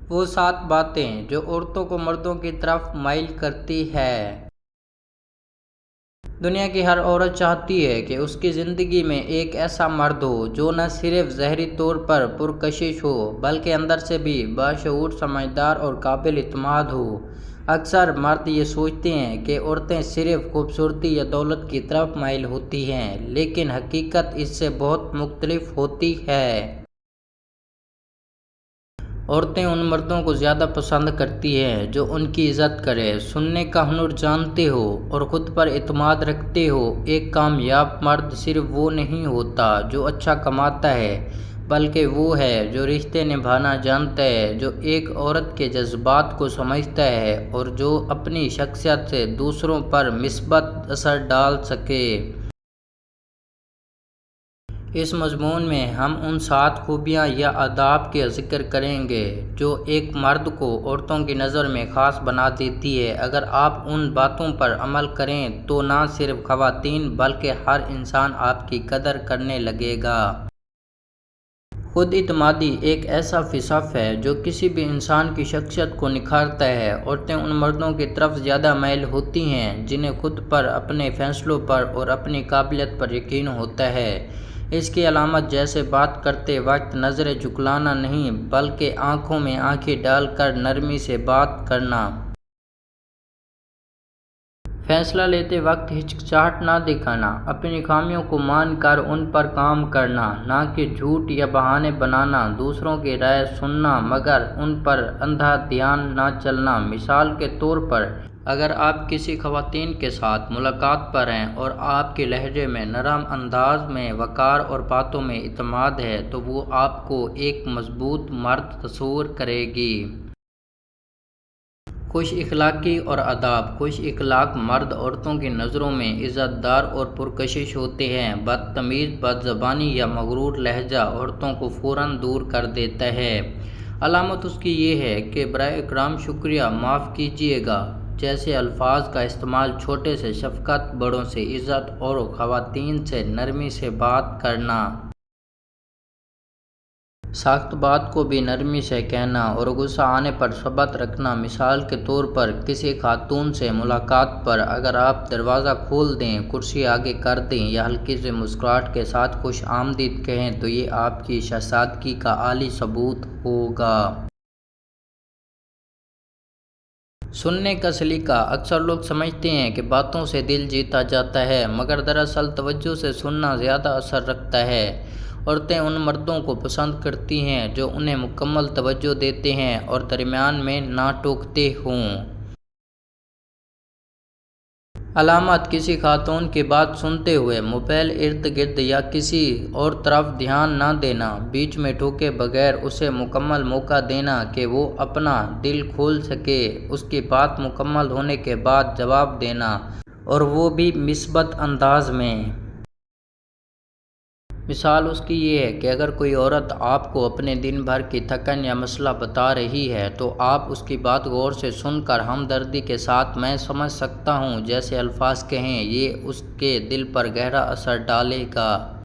وہ 7 باتیں جو عورتوں کو مردوں کی طرف مائل کرتی ہے۔ دنیا کی ہر عورت چاہتی ہے کہ اس کی زندگی میں ایک ایسا مرد ہو جو نہ صرف ظاہری طور پر پرکشش ہو بلکہ اندر سے بھی باشعور، سمجھدار اور قابل اعتماد ہو۔ اکثر مرد یہ سوچتے ہیں کہ عورتیں صرف خوبصورتی یا دولت کی طرف مائل ہوتی ہیں، لیکن حقیقت اس سے بہت مختلف ہوتی ہے۔ عورتیں ان مردوں کو زیادہ پسند کرتی ہیں جو ان کی عزت کرے، سننے کا ہنر جانتے ہو اور خود پر اعتماد رکھتے ہو۔ ایک کامیاب مرد صرف وہ نہیں ہوتا جو اچھا کماتا ہے، بلکہ وہ ہے جو رشتے نبھانا جانتا ہے، جو ایک عورت کے جذبات کو سمجھتا ہے اور جو اپنی شخصیت سے دوسروں پر مثبت اثر ڈال سکے۔ اس مضمون میں ہم ان 7 خوبیاں یا آداب کا ذکر کریں گے جو ایک مرد کو عورتوں کی نظر میں خاص بنا دیتی ہے۔ اگر آپ ان باتوں پر عمل کریں تو نہ صرف خواتین بلکہ ہر انسان آپ کی قدر کرنے لگے گا۔ خود اعتمادی ایک ایسا صفت ہے جو کسی بھی انسان کی شخصیت کو نکھارتا ہے۔ عورتیں ان مردوں کی طرف زیادہ مائل ہوتی ہیں جنہیں خود پر، اپنے فیصلوں پر اور اپنی قابلیت پر یقین ہوتا ہے۔ اس کی علامت جیسے بات کرتے وقت نظریں جھکانا نہیں بلکہ آنکھوں میں آنکھیں ڈال کر نرمی سے بات کرنا، فیصلہ لیتے وقت ہچکچاہٹ نہ دکھانا، اپنی خامیوں کو مان کر ان پر کام کرنا، نہ کہ جھوٹ یا بہانے بنانا، دوسروں کی رائے سننا مگر ان پر اندھا دھیان نہ چلنا۔ مثال کے طور پر، اگر آپ کسی خواتین کے ساتھ ملاقات پر ہیں اور آپ کے لہجے میں، نرم انداز میں وقار اور باتوں میں اعتماد ہے تو وہ آپ کو ایک مضبوط مرد تصور کرے گی۔ خوش اخلاقی اور آداب۔ خوش اخلاق مرد عورتوں کی نظروں میں عزت دار اور پرکشش ہوتے ہیں۔ بدتمیز، بد زبانی یا مغرور لہجہ عورتوں کو فوراً دور کر دیتا ہے۔ علامت اس کی یہ ہے کہ براہ کرم، شکریہ، معاف کیجیے گا جیسے الفاظ کا استعمال، چھوٹے سے شفقت، بڑوں سے عزت اور خواتین سے نرمی سے بات کرنا۔ سخت بات کو بھی نرمی سے کہنا اور غصہ آنے پر صبر رکھنا۔ مثال کے طور پر، کسی خاتون سے ملاقات پر اگر آپ دروازہ کھول دیں، کرسی آگے کر دیں یا ہلکی سی مسکراہٹ کے ساتھ خوش آمدید کہیں تو یہ آپ کی شائستگی کا اعلیٰ ثبوت ہوگا۔ سننے کا سلیقہ۔ اکثر لوگ سمجھتے ہیں کہ باتوں سے دل جیتا جاتا ہے مگر دراصل توجہ سے سننا زیادہ اثر رکھتا ہے۔ عورتیں ان مردوں کو پسند کرتی ہیں جو انہیں مکمل توجہ دیتے ہیں اور درمیان میں نہ ٹوکتے ہوں۔ علامت: کسی خاتون کی بات سنتے ہوئے موبائل ارد گرد یا کسی اور طرف دھیان نہ دینا، بیچ میں ٹوکے بغیر اسے مکمل موقع دینا کہ وہ اپنا دل کھول سکے، اس کی بات مکمل ہونے کے بعد جواب دینا اور وہ بھی مثبت انداز میں۔ مثال اس کی یہ ہے کہ اگر کوئی عورت آپ کو اپنے دن بھر کی تھکن یا مسئلہ بتا رہی ہے تو آپ اس کی بات غور سے سن کر ہمدردی کے ساتھ "میں سمجھ سکتا ہوں" جیسے الفاظ کہیں، یہ اس کے دل پر گہرا اثر ڈالے گا۔